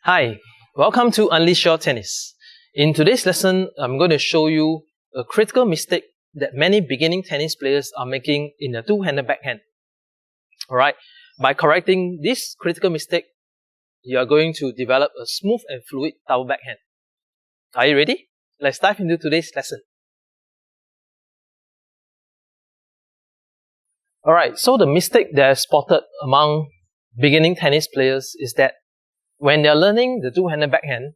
Hi, welcome to Unleash Your Tennis. In today's lesson, I'm going to show you a critical mistake that many beginning tennis players are making in a two-handed backhand. Alright, by correcting this critical mistake, you are going to develop a smooth and fluid double backhand. Are you ready? Let's dive into today's lesson. Alright, so the mistake that I spotted among beginning tennis players is that when they're learning the two-handed backhand,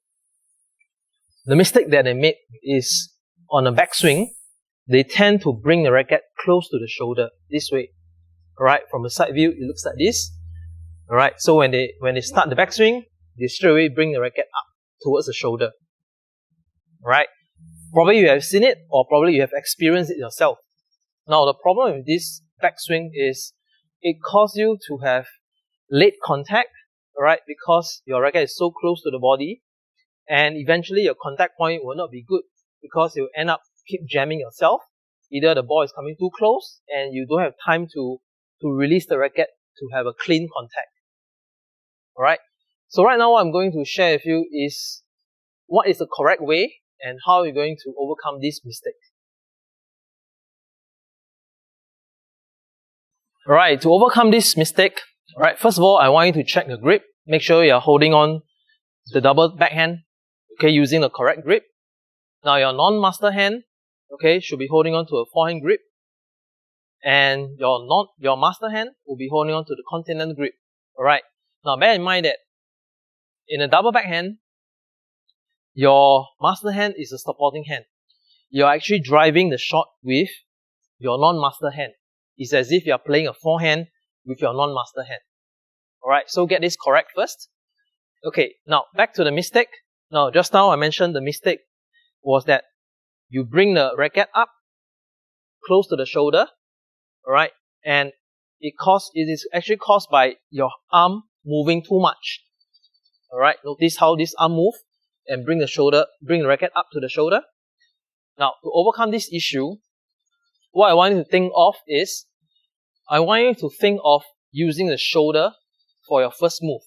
the mistake that they make is on a backswing, they tend to bring the racket close to the shoulder this way. Alright, from the side view, it looks like this. Alright, so when they start the backswing, they straight away bring the racket up towards the shoulder. Alright, probably you have seen it or probably you have experienced it yourself. Now the problem with this backswing is it causes you to have late contact. Alright, because your racket is so close to the body, and eventually your contact point will not be good because you'll end up keep jamming yourself. Either the ball is coming too close and you don't have time to release the racket to have a clean contact. Alright, so right now what I'm going to share with you is what is the correct way and how you're going to overcome this mistake. Alright, to overcome this mistake, alright, first of all, I want you to check the grip. Make sure you're holding on the double backhand, okay, using the correct grip. Now your non-master hand, okay, should be holding on to a forehand grip. And your master hand will be holding on to the continental grip. Alright, now bear in mind that in a double backhand, your master hand is a supporting hand. You're actually driving the shot with your non-master hand. It's as if you're playing a forehand with your non-master hand. Alright, so get this correct first. Okay, now back to the mistake. Now, just now I mentioned the mistake was that you bring the racket up close to the shoulder. Alright, and it is actually caused by your arm moving too much. Alright, notice how this arm moves and bring the racket up to the shoulder. Now, to overcome this issue, what I want you to think of is, I want you to think of using the shoulder for your first move.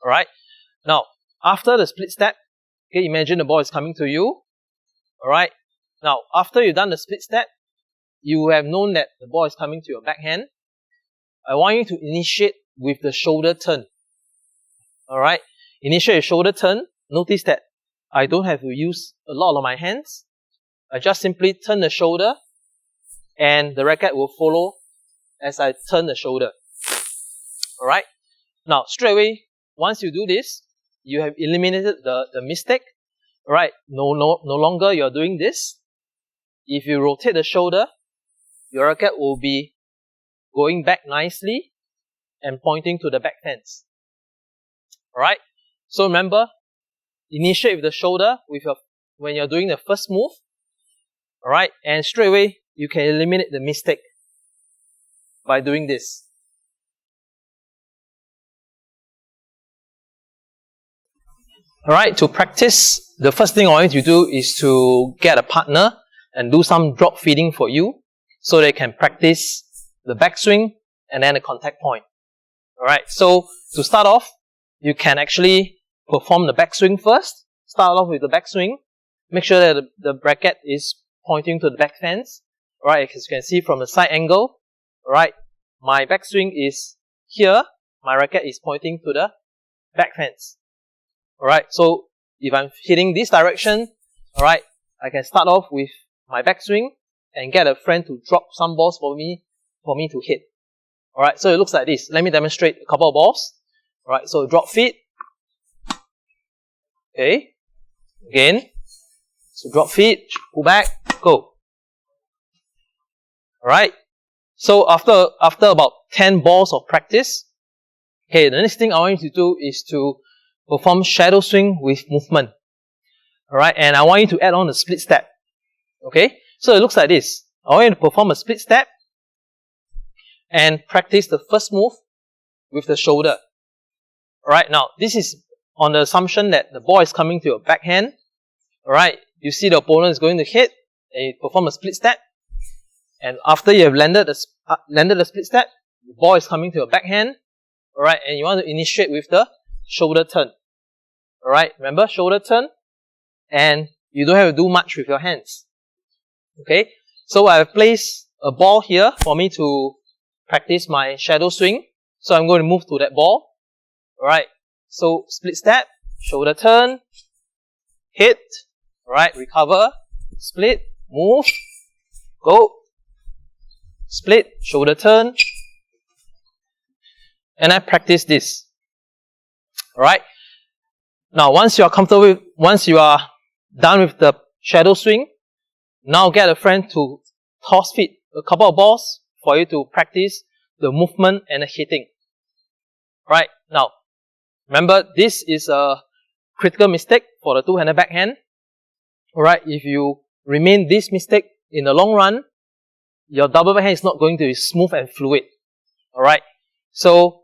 Alright, now after the split step, okay, imagine the ball is coming to you. Alright, now after you've done the split step, you have known that the ball is coming to your backhand. I want you to initiate with the shoulder turn. Alright, initiate your shoulder turn. Notice that I don't have to use a lot of my hands. I just simply turn the shoulder and the racket will follow as I turn the shoulder. Alright, now straight away, once you do this, you have eliminated the mistake. Alright, no longer you're doing this. If you rotate the shoulder, your racket will be going back nicely and pointing to the back fence. Alright, so remember, initiate with the shoulder when you're doing the first move. Alright, and straight away, you can eliminate the mistake by doing this. Alright, to practice, the first thing I want you to do is to get a partner and do some drop feeding for you so they can practice the backswing and then the contact point. Alright, so to start off, you can actually perform the backswing first. Start off with the backswing. Make sure that the racket is pointing to the back fence. Alright, as you can see from the side angle. Alright, my backswing is here. My racket is pointing to the back fence. Alright, so if I'm hitting this direction, alright, I can start off with my backswing and get a friend to drop some balls for me to hit. Alright, so it looks like this. Let me demonstrate a couple of balls. Alright, so drop feed. Okay, again. So drop feed, pull back, go. Alright, so after about 10 balls of practice, okay, the next thing I want you to do is to perform shadow swing with movement. Alright, and I want you to add on a split step. Okay, so it looks like this. I want you to perform a split step and practice the first move with the shoulder. Alright, now this is on the assumption that the ball is coming to your backhand. Alright, you see the opponent is going to hit and you perform a split step. And after you have landed the split step, the ball is coming to your backhand. Alright, and you want to initiate with the shoulder turn. Alright, remember, shoulder turn, and you don't have to do much with your hands. Okay, so I have placed a ball here for me to practice my shadow swing. So I'm going to move to that ball. Alright, so split step, shoulder turn, hit, alright, recover, split, move, go, split, shoulder turn, and I practice this. Alright, now once you are comfortable, once you are done with the shadow swing, now get a friend to toss feed a couple of balls for you to practice the movement and the hitting. Right, now remember, this is a critical mistake for the two-handed backhand. Alright, if you remain this mistake in the long run, your double backhand is not going to be smooth and fluid. Alright, so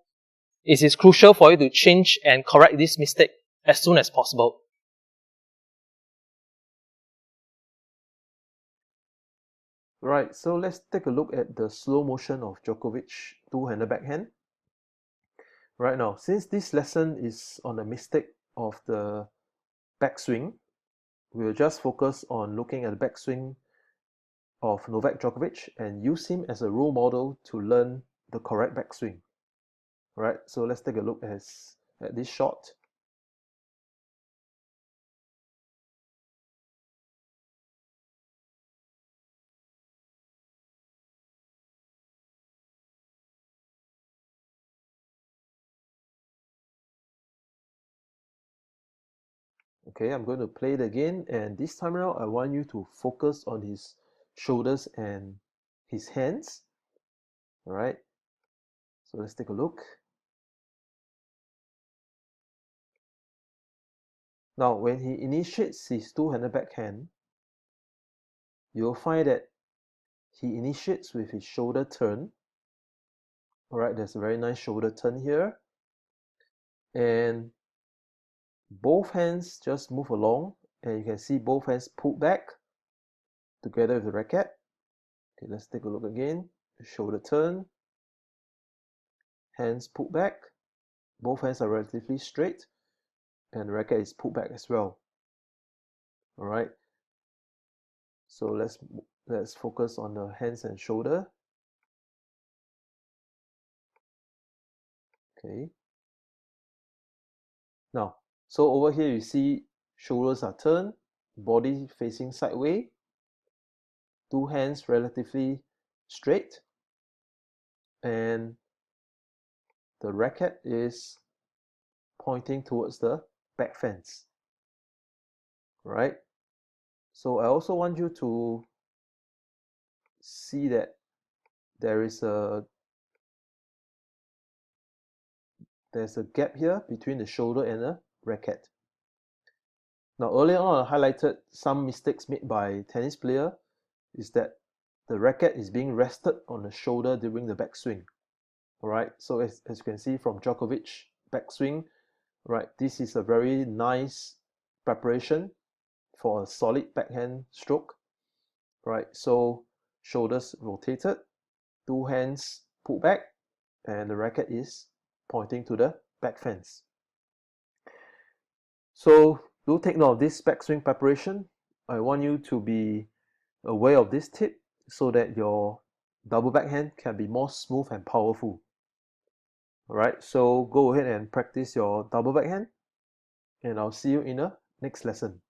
it is crucial for you to change and correct this mistake as soon as possible. Right, so let's take a look at the slow motion of Djokovic two-handed backhand. Right now, since this lesson is on the mistake of the backswing, we'll just focus on looking at the backswing of Novak Djokovic and use him as a role model to learn the correct backswing. Right, so let's take a look at this shot. Okay, I'm going to play it again, and this time around I want you to focus on his shoulders and his hands. Alright, so let's take a look. Now, when he initiates his two-handed backhand, you'll find that he initiates with his shoulder turn. Alright, there's a very nice shoulder turn here. And both hands just move along, and you can see both hands pull back together with the racket. Okay, let's take a look again. Shoulder turn, hands pull back, both hands are relatively straight, and the racket is pulled back as well. Alright, so let's focus on the hands and shoulder. Okay. Now, so over here you see shoulders are turned, body facing sideways, two hands relatively straight, and the racket is pointing towards the back fence. Right? So I also want you to see that there's a gap here between the shoulder and the racket. Now earlier on I highlighted some mistakes made by tennis player is that the racket is being rested on the shoulder during the backswing. Alright, so as you can see from Djokovic backswing, right, this is a very nice preparation for a solid backhand stroke. Right, so shoulders rotated, two hands pulled back, and the racket is pointing to the back fence. So do take note of this backswing preparation. I want you to be aware of this tip so that your double backhand can be more smooth and powerful. Alright, so go ahead and practice your double backhand, and I'll see you in the next lesson.